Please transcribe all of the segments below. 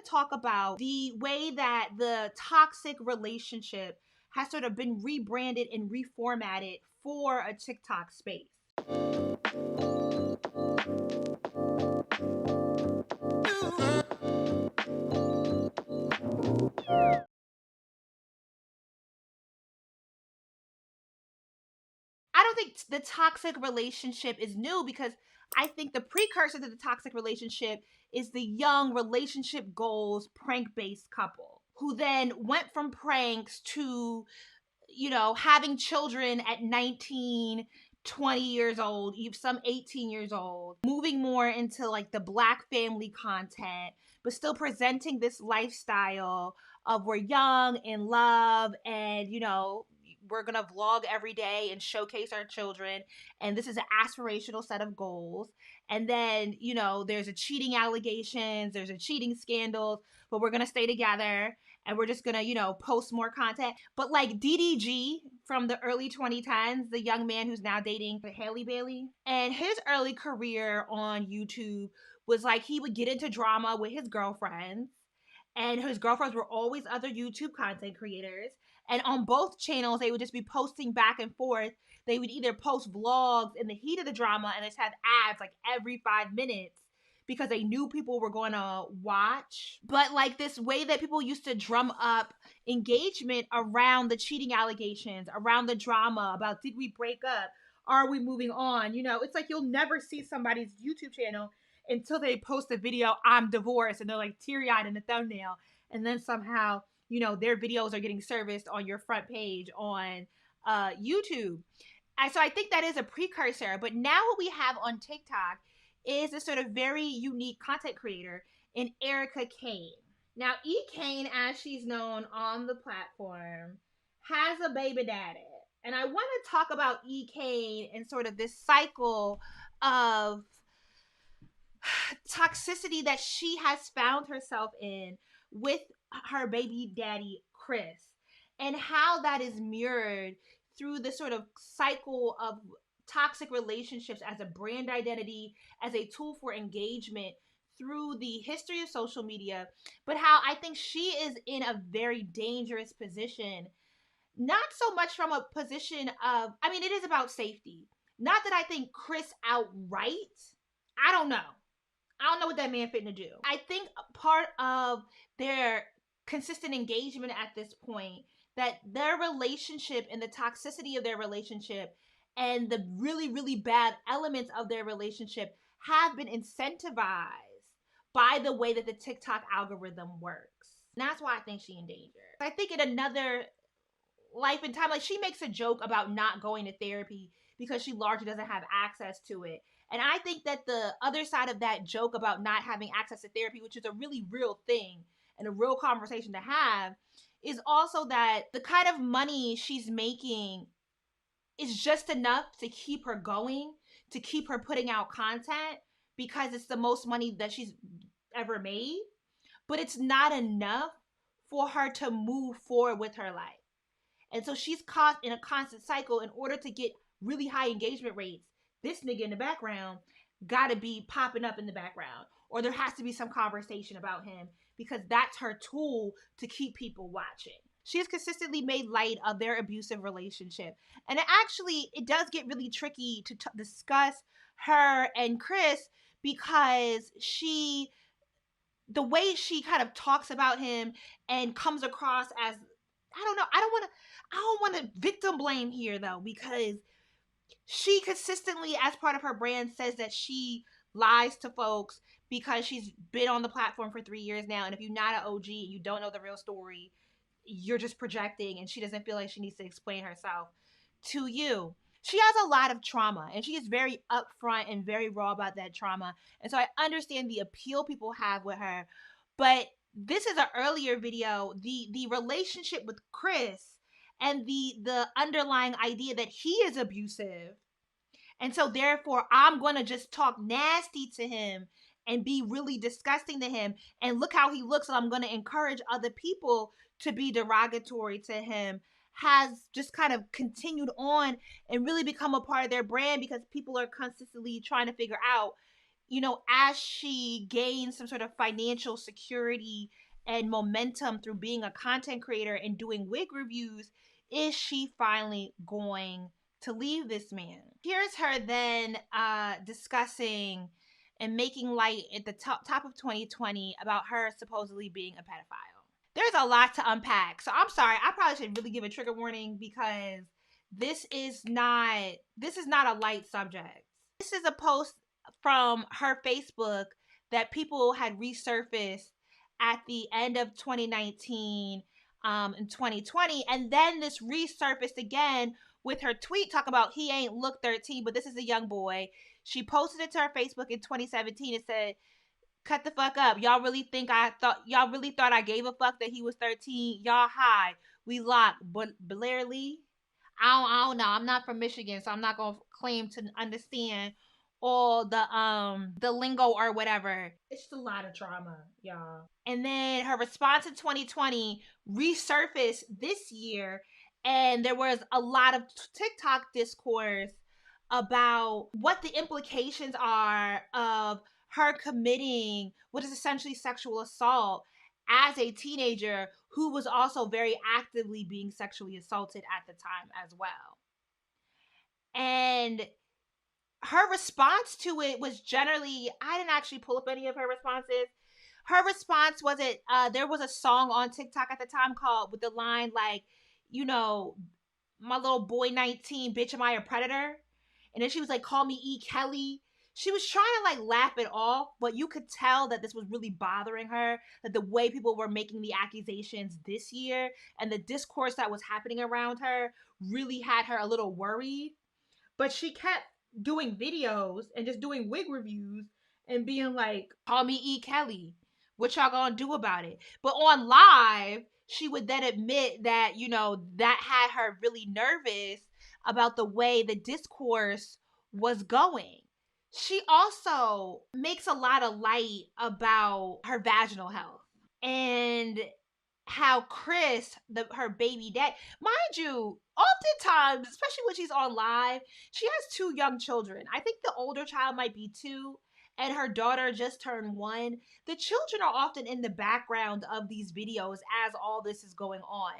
to talk about the way that the toxic relationship has sort of been rebranded and reformatted for a TikTok space. I don't think the toxic relationship is new, because I think the precursor to the toxic relationship is the young relationship goals prank based couple who then went from pranks to, having children at 19, 20 years old, even some 18 years old, moving more into like the Black family content, but still presenting this lifestyle of we're young, in love, and, we're going to vlog every day and showcase our children. And this is an aspirational set of goals. And then, there's a cheating allegations, there's a cheating scandals, but we're going to stay together and we're just going to, post more content. But like DDG from the early 2010s, the young man who's now dating Haley Bailey, and his early career on YouTube was like he would get into drama with his girlfriends, and his girlfriends were always other YouTube content creators. And on both channels, they would just be posting back and forth. They would either post vlogs in the heat of the drama and just have ads like every 5 minutes because they knew people were going to watch. But like this way that people used to drum up engagement around the cheating allegations, around the drama about did we break up? Are we moving on? It's like you'll never see somebody's YouTube channel until they post a video, I'm divorced, and they're like teary-eyed in the thumbnail. And then somehow, their videos are getting serviced on your front page on YouTube. And so I think that is a precursor. But now what we have on TikTok is a sort of very unique content creator in Erica Kane. Now, E. Kane, as she's known on the platform, has a baby daddy. And I want to talk about E. Kane and sort of this cycle of toxicity that she has found herself in with her baby daddy, Chris, and how that is mirrored through the sort of cycle of toxic relationships as a brand identity, as a tool for engagement through the history of social media, but how I think she is in a very dangerous position, not so much from a position of, it is about safety. Not that I think Chris outright, I don't know. I don't know what that man fitting to do. I think part of their consistent engagement at this point, that their relationship and the toxicity of their relationship and the really, really bad elements of their relationship have been incentivized by the way that the TikTok algorithm works. And that's why I think she's in danger. I think in another life and time, like she makes a joke about not going to therapy because she largely doesn't have access to it. And I think that the other side of that joke about not having access to therapy, which is a really real thing and a real conversation to have, is also that the kind of money she's making is just enough to keep her going, to keep her putting out content, because it's the most money that she's ever made. But it's not enough for her to move forward with her life. And so she's caught in a constant cycle. In order to get really high engagement rates, this nigga in the background gotta be popping up in the background, or there has to be some conversation about him, because that's her tool to keep people watching. She has consistently made light of their abusive relationship. And it does get really tricky to discuss her and Chris, because the way she kind of talks about him and comes across as, I don't know, I don't want to victim blame here though, because she consistently, as part of her brand, says that she lies to folks because she's been on the platform for 3 years now. And if you're not an OG and you don't know the real story, you're just projecting, and she doesn't feel like she needs to explain herself to you. She has a lot of trauma, and she is very upfront and very raw about that trauma. And so I understand the appeal people have with her. But this is an earlier video. The relationship with Chris and the underlying idea that he is abusive. And so therefore I'm going to just talk nasty to him and be really disgusting to him, and look how he looks, and I'm going to encourage other people to be derogatory to him, has just kind of continued on and really become a part of their brand, because people are consistently trying to figure out, as she gains some sort of financial security and momentum through being a content creator and doing wig reviews, is she finally going to leave this man? Here's her then discussing and making light at the top of 2020 about her supposedly being a pedophile. There's a lot to unpack. So I'm sorry, I probably should really give a trigger warning because this is not a light subject. This is a post from her Facebook that people had resurfaced at the end of 2019 in 2020, and then this resurfaced again with her tweet talking about he ain't look 13, but this is a young boy. She posted it to her Facebook in 2017. It said, "Cut the fuck up. Y'all really thought I gave a fuck that he was 13? Y'all high. We locked. But Blair Lee, I don't know. I'm not from Michigan, so I'm not gonna claim to understand all the lingo or whatever. It's just a lot of trauma, y'all." And then her response in 2020 resurfaced this year, and there was a lot of TikTok discourse about what the implications are of her committing what is essentially sexual assault as a teenager who was also very actively being sexually assaulted at the time as well. And her response to it was generally, I didn't actually pull up any of her responses. Her response was there was a song on TikTok at the time called with the line like, my little boy 19, bitch, am I a predator? And then she was like, call me E. Kelly. She was trying to like laugh it off, but you could tell that this was really bothering her, that the way people were making the accusations this year and the discourse that was happening around her really had her a little worried. But she kept doing videos and just doing wig reviews and being like, call me E. Kelly. What y'all gonna do about it? But on live, she would then admit that, that had her really nervous about the way the discourse was going. She also makes a lot of light about her vaginal health and how Chris, her baby dad, mind you, oftentimes, especially when she's on live, she has 2 young children. I think the older child might be 2 and her daughter just turned 1. The children are often in the background of these videos as all this is going on.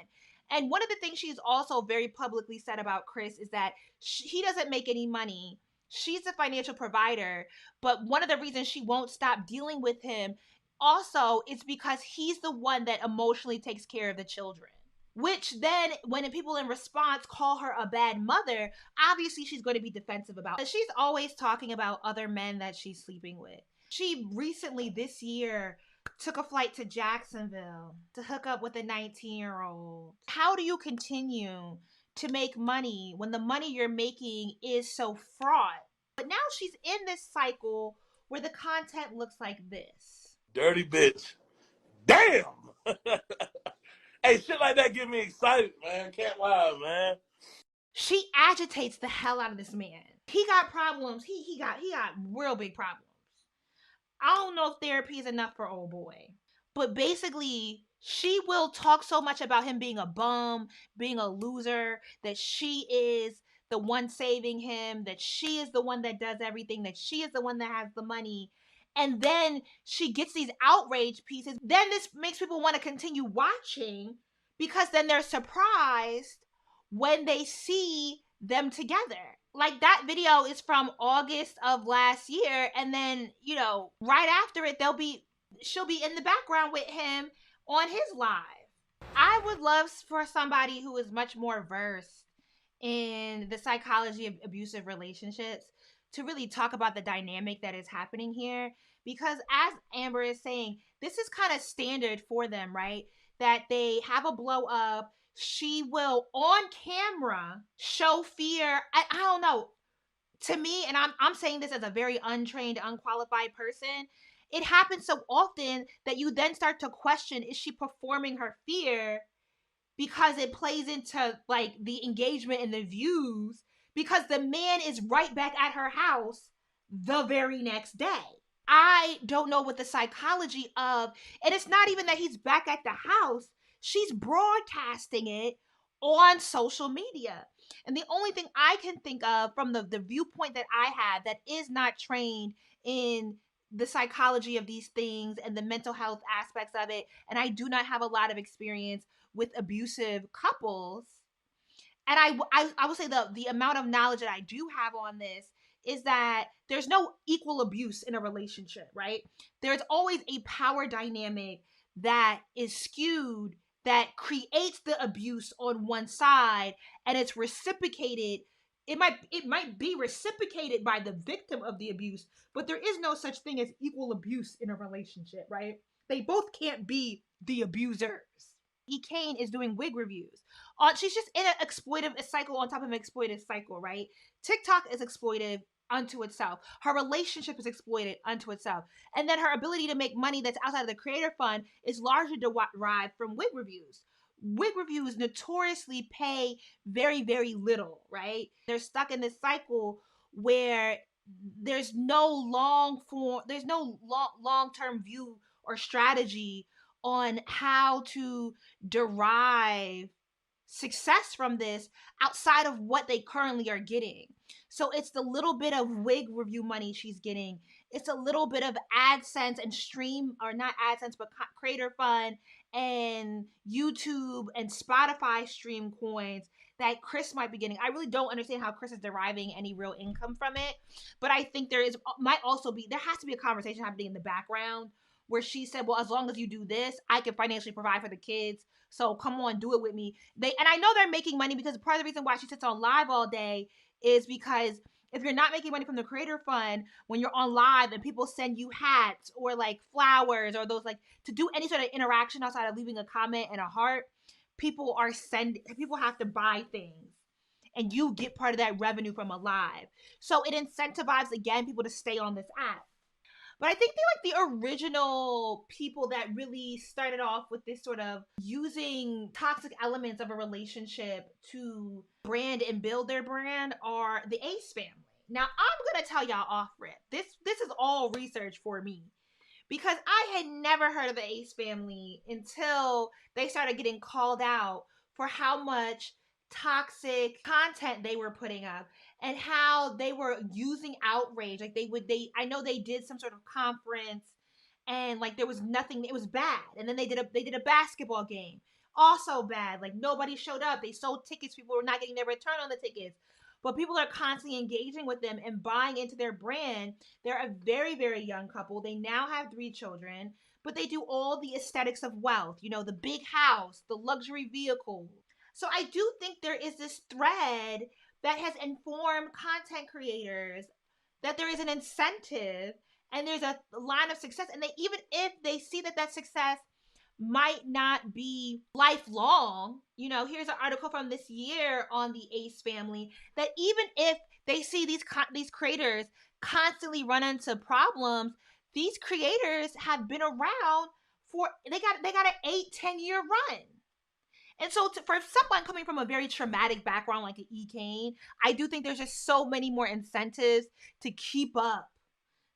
And one of the things she's also very publicly said about Chris is that he doesn't make any money. She's a financial provider, but one of the reasons she won't stop dealing with him also it's because he's the one that emotionally takes care of the children. Which then, when people in response call her a bad mother, obviously she's going to be defensive about it. She's always talking about other men that she's sleeping with. She recently, this year, took a flight to Jacksonville to hook up with a 19-year-old. How do you continue to make money when the money you're making is so fraught? But now she's in this cycle where the content looks like this. Dirty bitch. Damn! Hey, shit like that get me excited, man. Can't lie, man. She agitates the hell out of this man. He got problems. He got real big problems. I don't know if therapy is enough for old boy. But basically, she will talk so much about him being a bum, being a loser, that she is the one saving him, that she is the one that does everything, that she is the one that has the money. And then she gets these outrage pieces. Then this makes people want to continue watching because then they're surprised when they see them together. Like that video is from August of last year. And then, right after it, she'll be in the background with him on his live. I would love for somebody who is much more versed in the psychology of abusive relationships to really talk about the dynamic that is happening here. Because as Amber is saying, this is kind of standard for them, right? That they have a blow up. She will on camera show fear. I don't know. To me, and I'm saying this as a very untrained, unqualified person, it happens so often that you then start to question, is she performing her fear because it plays into like the engagement and the views because the man is right back at her house the very next day. I don't know what the psychology of, and it's not even that he's back at the house. She's broadcasting it on social media. And the only thing I can think of from the viewpoint that I have that is not trained in the psychology of these things and the mental health aspects of it, and I do not have a lot of experience with abusive couples. And I will say the amount of knowledge that I do have on this is that there's no equal abuse in a relationship, right? There's always a power dynamic that is skewed, that creates the abuse on one side, and it's reciprocated. It might be reciprocated by the victim of the abuse, but there is no such thing as equal abuse in a relationship, right? They both can't be the abusers. E. Kane is doing wig reviews. She's just in an exploitive cycle on top of an exploitive cycle, right? TikTok is exploitive unto itself. Her relationship is exploited unto itself. And then her ability to make money that's outside of the creator fund is largely derived from wig reviews. Wig reviews notoriously pay very, very little, right? They're stuck in this cycle where there's no long-term view or strategy on how to derive success from this outside of what they currently are getting. So it's the little bit of wig review money she's getting. It's a little bit of AdSense and stream, or not AdSense, but Creator Fund and YouTube and Spotify stream coins that Chris might be getting. I really don't understand how Chris is deriving any real income from it, but I think there has to be a conversation happening in the background where she said, well, as long as you do this, I can financially provide for the kids. So come on, do it with me. And I know they're making money because part of the reason why she sits on live all day is because if you're not making money from the creator fund, when you're on live and people send you hats or like flowers or those, like, to do any sort of interaction outside of leaving a comment and a heart, people have to buy things. And you get part of that revenue from a live. So it incentivizes, again, people to stay on this app. But I think they like the original people that really started off with this sort of using toxic elements of a relationship to brand and build their brand are the Ace family. Now, I'm going to tell y'all off rip. This is all research for me, because I had never heard of the Ace family until they started getting called out for how much toxic content they were putting up and how they were using outrage. Like I know they did some sort of conference and like there was nothing, it was bad. And then they did a basketball game, also bad. Like nobody showed up. They sold tickets, people were not getting their return on the tickets. But people are constantly engaging with them and buying into their brand. They're a very, very young couple. They now have 3 children, but they do all the aesthetics of wealth, the big house, the luxury vehicles. So I do think there is this thread that has informed content creators that there is an incentive and there's a line of success. And even if they see that success might not be lifelong, here's an article from this year on the Ace family, that even if they see these creators constantly run into problems, these creators have been around they got an 8-10 year run. And so for someone coming from a very traumatic background like E. Kane, I do think there's just so many more incentives to keep up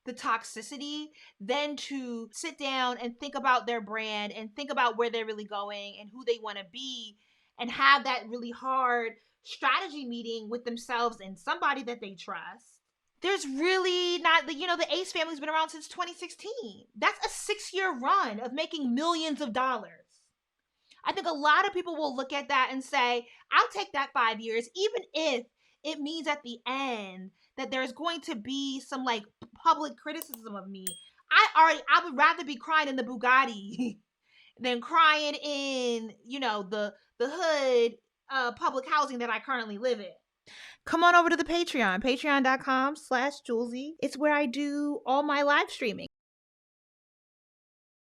the toxicity than to sit down and think about their brand and think about where they're really going and who they want to be and have that really hard strategy meeting with themselves and somebody that they trust. There's really not, the Ace family's been around since 2016. That's a 6-year run of making millions of dollars. I think a lot of people will look at that and say, I'll take that 5 years, even if it means at the end that there's going to be some like public criticism of me. I would rather be crying in the Bugatti than crying in, the hood public housing that I currently live in. Come on over to the Patreon, patreon.com/Jouelzy. It's where I do all my live streaming.